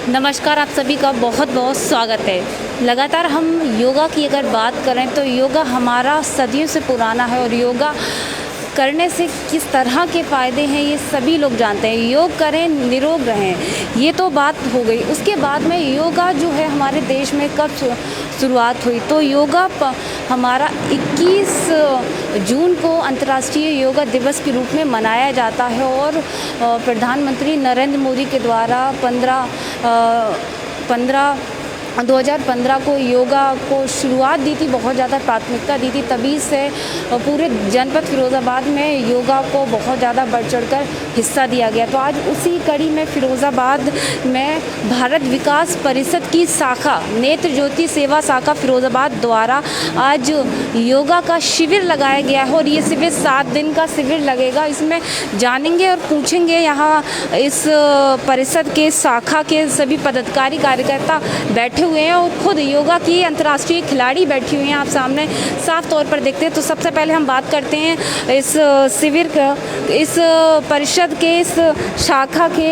नमस्कार, आप सभी का बहुत बहुत स्वागत है। लगातार हम योगा की अगर बात करें तो योगा हमारा सदियों से पुराना है और योगा करने से किस तरह के फ़ायदे हैं ये सभी लोग जानते हैं। योग करें, निरोग रहें, ये तो बात हो गई। उसके बाद में योगा जो है हमारे देश में कब शुरुआत हुई, तो योगा हमारा 21 जून को अंतर्राष्ट्रीय योगा दिवस के रूप में मनाया जाता है और प्रधानमंत्री नरेंद्र मोदी के द्वारा 2015 को योगा को शुरुआत दी थी, बहुत ज़्यादा प्राथमिकता दी थी। तभी से पूरे जनपद फिरोज़ाबाद में योगा को बहुत ज़्यादा बढ़ चढ़कर हिस्सा दिया गया। तो आज उसी कड़ी में फिरोज़ाबाद में भारत विकास परिषद की शाखा नेत्र ज्योति सेवा शाखा फिरोज़ाबाद द्वारा आज योगा का शिविर लगाया गया है और ये शिविर 7 दिन का शिविर लगेगा। इसमें जानेंगे और पूछेंगे यहाँ इस परिषद के शाखा के सभी पदाधिकारी कार्यकर्ता बैठे हुए हैं और खुद योगा की अंतर्राष्ट्रीय खिलाड़ी बैठी हुई हैं। आप सामने साफ तौर पर देखते हैं। तो सबसे पहले हम बात करते हैं इस शिविर का, इस परिषद के इस शाखा के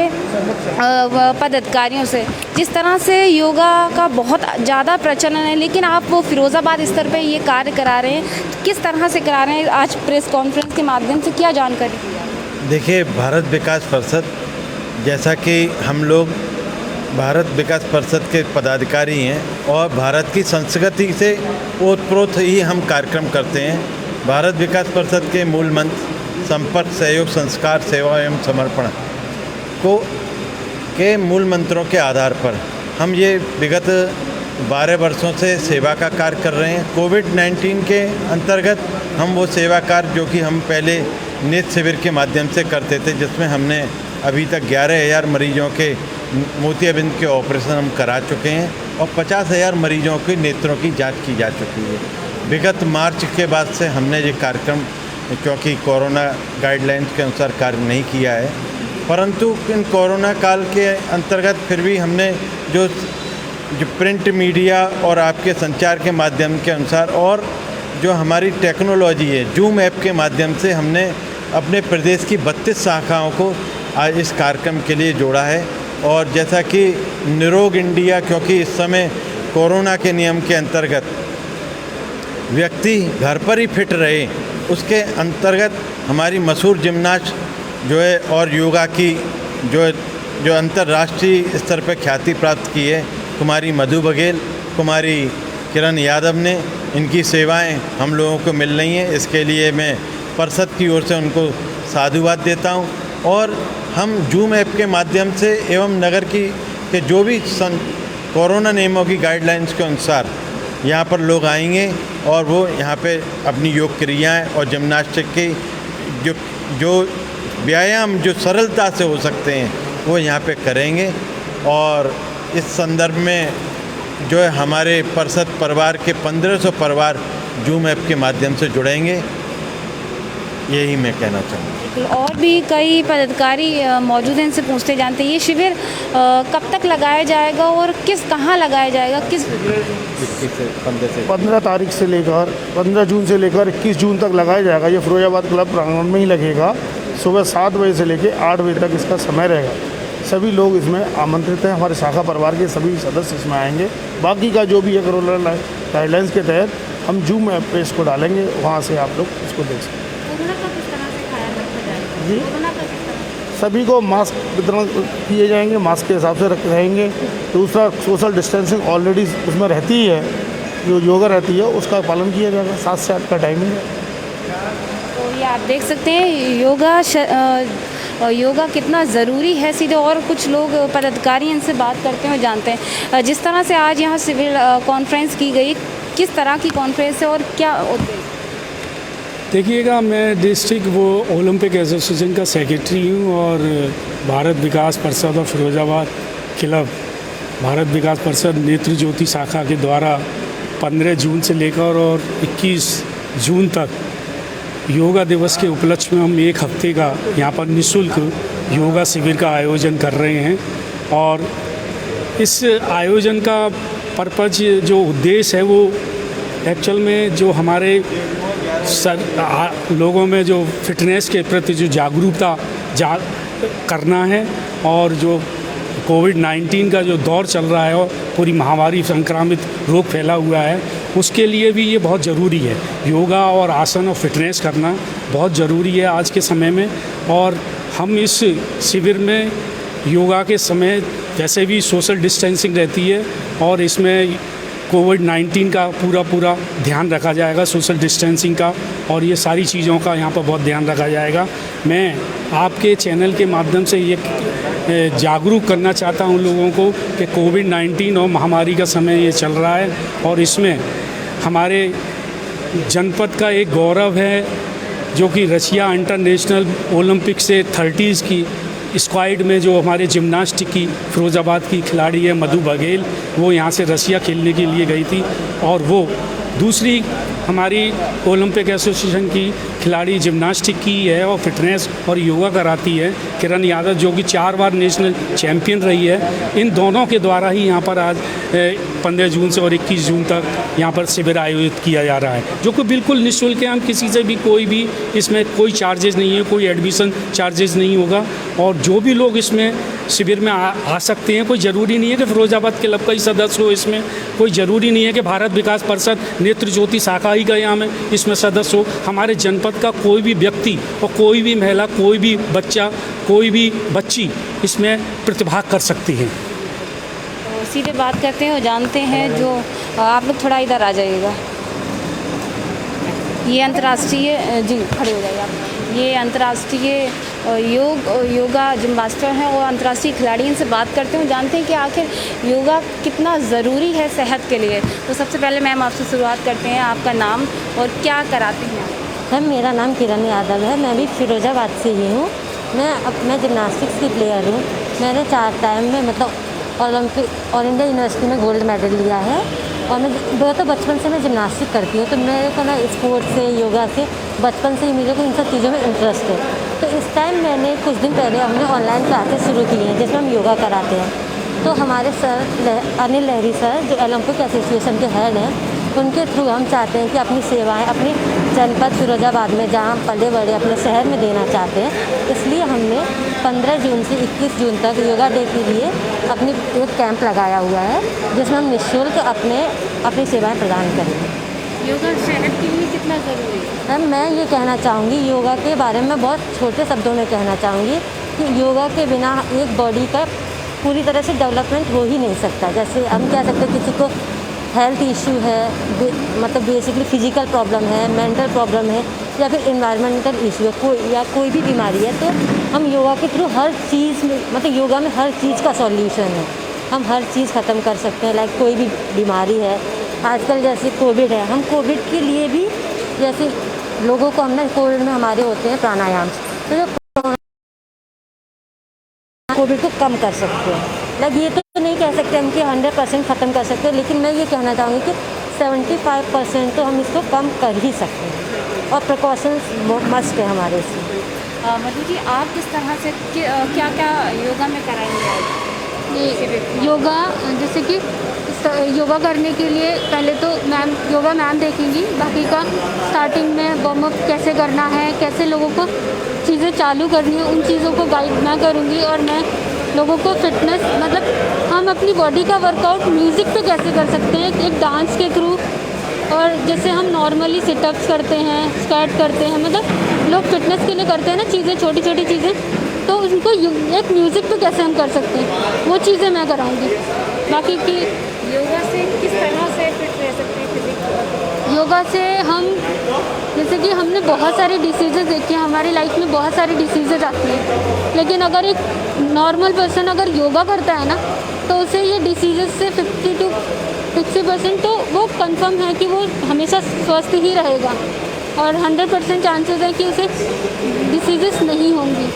पदाधिकारियों से। जिस तरह से योगा का बहुत ज़्यादा प्रचलन है, लेकिन आप वो फिरोज़ाबाद स्तर पर ये कार्य करा रहे हैं, तो किस तरह से करा रहे हैं? आज प्रेस कॉन्फ्रेंस के माध्यम से क्या जानकारी? देखिए, भारत विकास परिषद, जैसा कि हम लोग भारत विकास परिषद के पदाधिकारी हैं और भारत की संस्कृति से ओतप्रोत ही हम कार्यक्रम करते हैं। भारत विकास परिषद के मूल मंत्र संपर्क, सहयोग, संस्कार, सेवा एवं समर्पण के मूल मंत्रों के आधार पर हम ये विगत 12 वर्षों से सेवा का कार्य कर रहे हैं। कोविड-19 के अंतर्गत हम वो सेवा कार्य जो कि हम पहले नेत्र शिविर के माध्यम से करते थे, जिसमें हमने अभी तक 11,000 मरीजों के मोतियाबिंद के ऑपरेशन हम करा चुके हैं और 50,000 मरीजों के नेत्रों की जांच की जा चुकी है। विगत मार्च के बाद से हमने ये कार्यक्रम, क्योंकि कोरोना गाइडलाइंस के अनुसार कार्य नहीं किया है, परंतु इन कोरोना काल के अंतर्गत फिर भी हमने जो प्रिंट मीडिया और आपके संचार के माध्यम के अनुसार और जो हमारी टेक्नोलॉजी है जूम ऐप के माध्यम से हमने अपने प्रदेश की 32 शाखाओं को आज इस कार्यक्रम के लिए जोड़ा है। और जैसा कि निरोग इंडिया, क्योंकि इस समय कोरोना के नियम के अंतर्गत व्यक्ति घर पर ही फिट रहे, उसके अंतर्गत हमारी मशहूर जिम्नास्ट जो है और योगा की जो अंतर्राष्ट्रीय स्तर पर ख्याति प्राप्त की है, कुमारी मधु बघेल, कुमारी किरण यादव ने, इनकी सेवाएं हम लोगों को मिल रही हैं। इसके लिए मैं परिषद की ओर से उनको साधुवाद देता हूं। और हम जूम ऐप के माध्यम से एवं नगर के जो भी कोरोना नियमों की गाइडलाइंस के अनुसार यहाँ पर लोग आएंगे और वो यहाँ पे अपनी योग क्रियाएँ और जिम्नास्टिक की जो व्यायाम जो सरलता से हो सकते हैं वो यहाँ पे करेंगे। और इस संदर्भ में जो है हमारे परिषद परिवार के 1500 परिवार जूम ऐप के माध्यम से जुड़ेंगे, यही मैं कहना चाहूँगा। और भी कई पदाधिकारी मौजूद हैं, इनसे पूछते जानते हैं ये शिविर कब तक लगाया जाएगा और कहाँ लगाया जाएगा? 15 तारीख से लेकर 15 जून से लेकर 21 जून तक लगाया जाएगा। ये फिरोजाबाद क्लब प्रांगण में ही लगेगा। सुबह 7 बजे से लेकर 8 बजे तक इसका समय रहेगा। सभी लोग इसमें आमंत्रित हैं। हमारे शाखा परिवार के सभी सदस्य इसमें आएंगे। बाकी का जो भी है कोरोना गाइडलाइंस के तहत हम जूम ऐप पे इसको डालेंगे, वहाँ से आप लोग इसको देख सकते हैं। जी, सभी को मास्क वितरण किए जाएंगे, मास्क के हिसाब से रहेंगे। दूसरा, सोशल डिस्टेंसिंग ऑलरेडी उसमें रहती ही है, जो योगा रहती है उसका पालन किया जाएगा। 7 से 8 का टाइमिंग है। तो ये आप देख सकते हैं योगा कितना ज़रूरी है। सीधे और कुछ लोग पदाधिकारी इनसे बात करते हुए जानते हैं। जिस तरह से आज यहाँ सिविल कॉन्फ्रेंस की गई, किस तरह की कॉन्फ्रेंस है और क्या उद्देश्य? देखिएगा, मैं डिस्ट्रिक्ट ओलंपिक एसोसिएशन का सेक्रेटरी हूँ और भारत विकास परिषद और फिरोजाबाद क्लब भारत विकास परिषद नेत्र ज्योति शाखा के द्वारा 15 जून से लेकर और 21 जून तक योगा दिवस के उपलक्ष्य में हम 1 हफ्ते का यहाँ पर निःशुल्क योगा शिविर का आयोजन कर रहे हैं। और इस आयोजन का पर्पज़, जो उद्देश्य है, वो एक्चुअल में जो हमारे लोगों में जो फिटनेस के प्रति जो जागरूकता करना है और जो कोविड-19 का जो दौर चल रहा है और पूरी महामारी संक्रामित रोग फैला हुआ है, उसके लिए भी ये बहुत ज़रूरी है। योगा और आसन और फिटनेस करना बहुत ज़रूरी है आज के समय में। और हम इस शिविर में योगा के समय वैसे भी सोशल डिस्टेंसिंग रहती है और इसमें कोविड-19 का पूरा ध्यान रखा जाएगा, सोशल डिस्टेंसिंग का, और ये सारी चीज़ों का यहाँ पर बहुत ध्यान रखा जाएगा। मैं आपके चैनल के माध्यम से ये जागरूक करना चाहता हूँ लोगों को कि कोविड-19 और महामारी का समय ये चल रहा है और इसमें हमारे जनपद का एक गौरव है जो कि रशिया इंटरनेशनल ओलंपिक से 30s की स्क्वाड में जो हमारे जिम्नास्टिक की फ़िरोज़ाबाद की खिलाड़ी है मधु बघेल, वो यहाँ से रशिया खेलने के लिए गई थी। और वो दूसरी हमारी ओलंपिक एसोसिएशन की खिलाड़ी जिम्नास्टिक की है और फिटनेस और योगा कराती है किरण यादव, जो कि 4 बार नेशनल चैम्पियन रही है। इन दोनों के द्वारा ही यहाँ पर आज 15 जून से और 21 जून तक यहाँ पर शिविर आयोजित किया जा रहा है, जो कि बिल्कुल निःशुल्क है। हम किसी से भी कोई भी इसमें कोई चार्जेस नहीं है, कोई एडमिशन चार्जेस नहीं होगा। और जो भी लोग इसमें शिविर में आ सकते हैं, कोई ज़रूरी नहीं है कि फ़िरोज़ाबाद क्लब का ही सदस्य हो, इसमें कोई ज़रूरी नहीं है कि भारत विकास परिषद नेत्र ज्योति शाखा ही का यहाँ में इसमें सदस्य हो। हमारे जनपद का कोई भी व्यक्ति और कोई भी महिला, कोई भी बच्चा, कोई भी बच्ची इसमें प्रतिभाग कर सकती है। तो सीधे बात करते हैं और जानते हैं जो आप लोग थोड़ा इधर आ जाइएगा। ये अंतर्राष्ट्रीय जी खड़े हो जाइए आप। ये अंतर्राष्ट्रीय योगा जो मास्टर हैं वो अंतर्राष्ट्रीय खिलाड़ी, इनसे बात करते हैं, जानते हैं कि आखिर योगा कितना ज़रूरी है सेहत के लिए। तो सबसे पहले मैम आपसे शुरुआत करते हैं, आपका नाम और क्या कराते हैं आप? मैम मेरा नाम किरण यादव है, मैं भी फ़िरोज़ाबाद से ही हूँ। मैं जिम्नास्टिक्स की प्लेयर हूँ। मैंने 4 टाइम में मतलब ओलंपिक ऑल इंडिया यूनिवर्सिटी में गोल्ड मेडल लिया है और मैं तो बचपन से मैं जिम्नास्टिक करती हूँ, तो मेरे को ना स्पोर्ट्स से, योगा से बचपन से ही मेरे को इन सब चीज़ों में इंटरेस्ट है। तो इस टाइम मैंने कुछ दिन पहले हमने ऑनलाइन क्लासेस शुरू की हैं जिसमें हम योगा कराते हैं। तो हमारे सर अनिल लहरी सर जो ओलंपिक एसोसिएशन के हेड हैं, उनके थ्रू हम चाहते हैं कि अपनी सेवाएं अपनी जनपद फ़िरोज़ाबाद में जहाँ पले बड़े अपने शहर में देना चाहते हैं। इसलिए हमने 15 जून से 21 जून तक योगा डे के लिए अपनी एक कैंप लगाया हुआ है जिसमें हम निःशुल्क अपनी सेवाएं प्रदान करेंगे। योगा सेहत के लिए कितना ज़रूरी है? मैम मैं ये कहना चाहूँगी, योगा के बारे में बहुत छोटे शब्दों में कहना चाहूँगी कि योगा के बिना एक बॉडी का पूरी तरह से डेवलपमेंट हो ही नहीं सकता। जैसे हम कह सकते हैं किसी को हेल्थ इशू है, मतलब बेसिकली फिजिकल प्रॉब्लम है, मेंटल प्रॉब्लम है या फिर एनवायरमेंटल इशू है, कोई भी बीमारी है, तो हम योगा के थ्रू हर चीज़ में, मतलब योगा में हर चीज़ का सॉल्यूशन है। हम हर चीज़ ख़त्म कर सकते हैं। लाइक कोई भी बीमारी है, आजकल जैसे कोविड है, हम कोविड के लिए भी जैसे लोगों को हमने कोविड में हमारे होते हैं प्राणायाम, तो जो कोविड को कम कर सकते हैं। लाइक ये तो नहीं कह सकते हम कि 100% ख़त्म कर सकते हैं, लेकिन मैं ये कहना चाहूँगी कि 75% तो हम इसको कम कर ही सकते हैं और प्रिकॉशंस मस्ट है हमारे इसमें। मधु जी, आप किस तरह से क्या क्या योगा में कराएंगे आज? ये योगा जैसे कि योगा करने के लिए पहले तो योगा मैम देखेंगी, बाकी का स्टार्टिंग में वार्म अप कैसे करना है, कैसे लोगों को चीज़ें चालू करनी है, उन चीज़ों को गाइड मैं करूँगी। और मैं लोगों को फिटनेस, मतलब हम अपनी बॉडी का वर्कआउट म्यूज़िक पे कैसे कर सकते हैं एक डांस के थ्रू, और जैसे हम नॉर्मली सिटअप्स करते हैं, स्क्वाट करते हैं, मतलब लोग फिटनेस के लिए करते हैं ना चीज़ें, छोटी छोटी चीज़ें, तो उनको एक म्यूज़िक पे कैसे हम कर सकते हैं, वो चीज़ें मैं कराऊंगी। बाकी की योगा से किस तरह से फिट रह सकते हैं फिजिक? योगा से हम जैसे कि हमने बहुत सारे डिसीज़ेज़ देखे हैं, हमारी लाइफ में बहुत सारी डिसीज़ेज़ आती हैं, लेकिन अगर एक नॉर्मल पर्सन अगर योगा करता है ना, तो उसे ये डिसीज़ेज़ से 50 to 60% तो वो कंफर्म है कि वो हमेशा स्वस्थ ही रहेगा और 100% चांसेस है कि उसे डिसीज़ेस नहीं होंगी।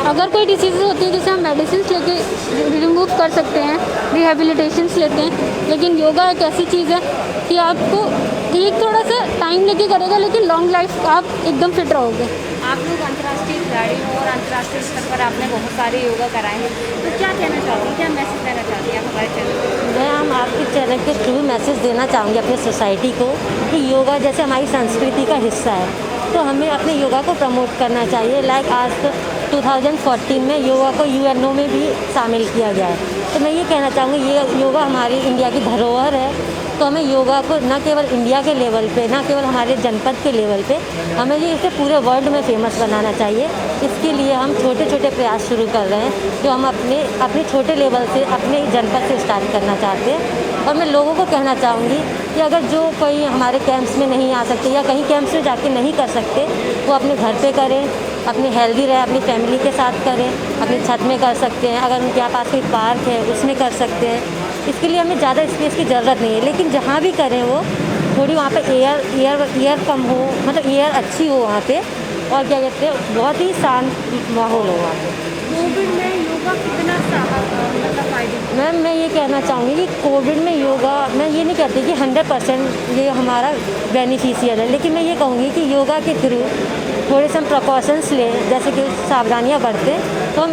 अगर कोई डिसीज़ होती है जैसे हम मेडिसिन लेके रिमूव कर सकते हैं, रिहेबिलिटेशंस लेते हैं, लेकिन योगा एक ऐसी चीज़ है कि आपको एक थोड़ा सा टाइम लेके करेगा, लेकिन लॉन्ग लाइफ आप एकदम फिट रहोगे। आप लोग अंतर्राष्ट्रीय खिलाड़ी हो और अंतर्राष्ट्रीय स्तर पर आपने बहुत सारे योगा कराए हैं, तो क्या कहना चाहती हैं, क्या मैसेज देना चाहती हैं आप हमारे चैनल पर? मैं हम आपके चैनल के थ्रू मैसेज देना चाहूँगी अपनी सोसाइटी को कि योगा जैसे हमारी संस्कृति का हिस्सा है, तो हमें अपने योगा को प्रमोट करना चाहिए। लाइक आज 2014 में योगा को यूएनओ में भी शामिल किया गया है। तो मैं ये कहना चाहूँगी ये योगा हमारी इंडिया की धरोहर है, तो हमें योगा को न केवल इंडिया के लेवल पे, न केवल हमारे जनपद के लेवल पे, हमें ये इसे पूरे वर्ल्ड में फेमस बनाना चाहिए। इसके लिए हम छोटे छोटे प्रयास शुरू कर रहे हैं, जो हम अपने छोटे लेवल से, अपने जनपद से स्टार्ट करना चाहते हैं। और मैं लोगों को कहना चाहूँगी कि अगर जो कोई हमारे कैंप्स में नहीं आ सकते या कहीं कैंप्स में जाके नहीं कर सकते, वो अपने घर पे करें, अपने हेल्दी रहे, अपनी फैमिली के साथ करें, अपनी छत में कर सकते हैं, अगर उनके पास कोई पार्क है उसमें कर सकते हैं। इसके लिए हमें ज़्यादा स्पेस की ज़रूरत नहीं है, लेकिन जहाँ भी करें वो थोड़ी वहाँ पे एयर कम हो, मतलब एयर अच्छी हो वहाँ पे, और क्या कहते हैं बहुत ही शांत माहौल हो वहाँ पे। कोविड में योगा कितना मतलब फायदे? मैम मैं ये कहना चाहूँगी कि कोविड में योगा, मैं ये नहीं कहती कि 100% ये हमारा बेनिफिशियल है, लेकिन मैं ये कहूँगी कि योगा के थ्रू थोड़े से हम प्रिकॉशंस लें, जैसे कि सावधानियाँ बरतें, तो हम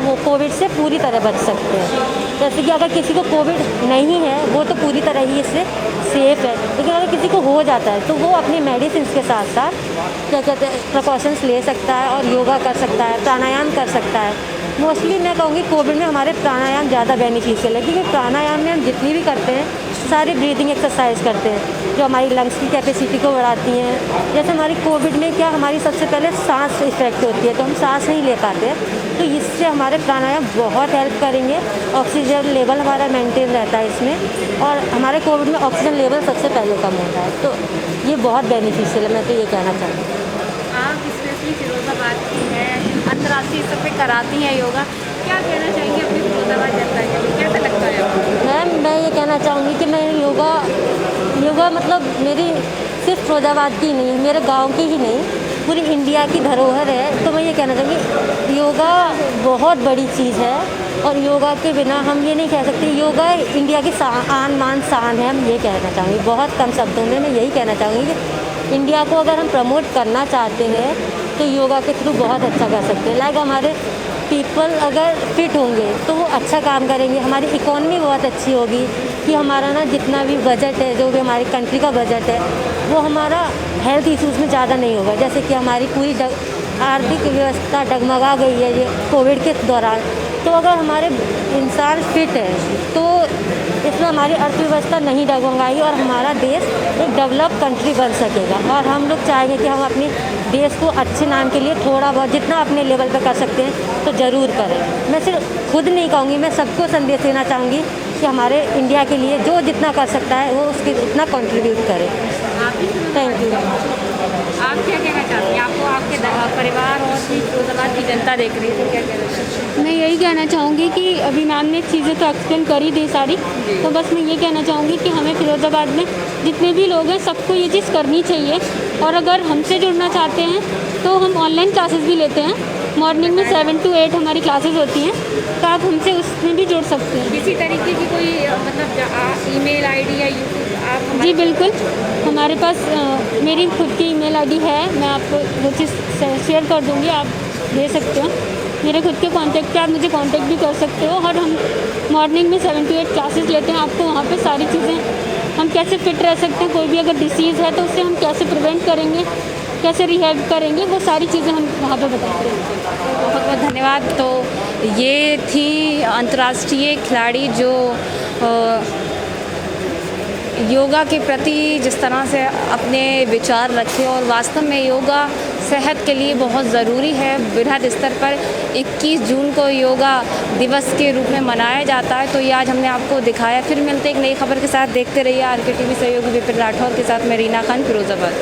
वो कोविड से पूरी तरह बच सकते हैं। जैसे कि अगर किसी को कोविड नहीं है वो तो पूरी तरह ही इससे सेफ़ है, लेकिन अगर किसी को हो जाता है तो वो अपनी मेडिसिन के साथ साथ क्या कहते हैं प्रिकॉशंस ले सकता है और योगा कर सकता है, प्राणायाम कर सकता है। मोस्टली मैं कहूँगी कोविड में हमारे प्राणायाम ज़्यादा बेनिफिशियल है, क्योंकि प्राणायाम में हम जितनी भी करते हैं सारी ब्रीदिंग एक्सरसाइज करते हैं जो हमारी लंग्स की कैपेसिटी को बढ़ाती हैं। जैसे हमारी कोविड में क्या हमारी सबसे पहले सांस इफेक्ट होती है, तो हम सांस नहीं ले पाते, तो इससे हमारे प्राणायाम बहुत हेल्प करेंगे। ऑक्सीजन लेवल हमारा मेंटेन रहता है इसमें, और हमारे कोविड में ऑक्सीजन लेवल सबसे पहले कम होता है, तो ये बहुत बेनिफिशियल है। मैं तो ये कहना चाहूँगी। आप स्पेशली फिरोजाबाद की हैं, अंतर्राष्ट्रीय स्तर पे कराती हैं योगा, क्या कहना चाहेंगे अपनी फिरोजाबाद जनता के लिए, कैसा लगता है आपको? मैम मैं ये कहना चाहूँगी कि मैं योगा मतलब मेरी सिर्फ फिरोजाबाद की नहीं, मेरे गांव की ही नहीं, पूरी इंडिया की धरोहर है। तो मैं ये कहना चाहूँगी योगा बहुत बड़ी चीज़ है, और योगा के बिना हम ये नहीं कह सकते। योगा इंडिया की आन बान शान है, हम ये कहना चाहूँगी बहुत कम शब्दों में। मैं यही कहना चाहूँगी कि इंडिया को अगर हम प्रमोट करना चाहते हैं तो योगा के थ्रू बहुत अच्छा कर सकते हैं। लाइक हमारे पीपल अगर फिट होंगे तो वो अच्छा काम करेंगे, हमारी इकोनॉमी बहुत अच्छी होगी, कि हमारा ना जितना भी बजट है, जो भी हमारी कंट्री का बजट है, वो हमारा हेल्थ इश्यूज़ में ज़्यादा नहीं होगा। जैसे कि हमारी पूरी आर्थिक व्यवस्था डगमगा गई है ये कोविड के दौरान, तो अगर हमारे इंसान फिट है तो इसमें हमारी अर्थव्यवस्था नहीं डगमगाएगी और हमारा देश एक डेवलप कंट्री बन सकेगा। और हम लोग चाहेंगे कि हम अपने देश को अच्छे नाम के लिए थोड़ा बहुत जितना अपने लेवल पर कर सकते हैं तो ज़रूर करें। मैं सिर्फ खुद नहीं कहूँगी, मैं सबको संदेश देना चाहूँगी कि हमारे इंडिया के लिए जो जितना कर सकता है वो उसके उतना कंट्रीब्यूट करें। Thank you. आप क्या कहना चाहती हैं? आपको आपके परिवार और फिरोजाबाद की जनता देख रही है, तो क्या कहना चाहती हैं? मैं यही कहना चाहूँगी कि अभी मैम ने चीज़ें तो एक्सप्लेन कर ही दी सारी, तो बस मैं ये कहना चाहूँगी कि हमें फिरोज़ाबाद में जितने भी लोग हैं सबको ये चीज़ करनी चाहिए। और अगर हमसे जुड़ना चाहते हैं तो हम ऑनलाइन क्लासेस भी लेते हैं, मॉर्निंग में 7 to 8 हमारी क्लासेस होती हैं, तो आप हमसे उसमें भी जुड़ सकते हैं। किसी तरीके की कोई मतलब ईमेल आईडी या यूट्यूब आप? जी बिल्कुल, हमारे पास मेरी खुद की ईमेल आईडी है, मैं आपको वो चीज़ शेयर कर दूँगी, आप दे सकते हो। मेरे खुद के कांटेक्ट पे आप मुझे कांटेक्ट भी कर सकते हो। और हम मॉर्निंग में 7 to 8 क्लासेस लेते हैं, आपको वहाँ पे सारी चीज़ें, हम कैसे फिट रह सकते हैं, कोई भी अगर डिसीज़ है तो उससे हम कैसे प्रिवेंट करेंगे, कैसे रिहैब करेंगे, वो सारी चीज़ें हम वहाँ पे बताते हैं। बहुत बहुत धन्यवाद। तो ये थी अंतर्राष्ट्रीय खिलाड़ी जो योगा के प्रति जिस तरह से अपने विचार रखे, और वास्तव में योगा सेहत के लिए बहुत ज़रूरी है। बृहद स्तर पर 21 जून को योगा दिवस के रूप में मनाया जाता है, तो ये आज हमने आपको दिखाया। फिर मिलते एक नई खबर के साथ, देखते रहिए RK TV सहयोगी विपिन राठौर के साथ मैं रीना खान, फिरोजाबाद।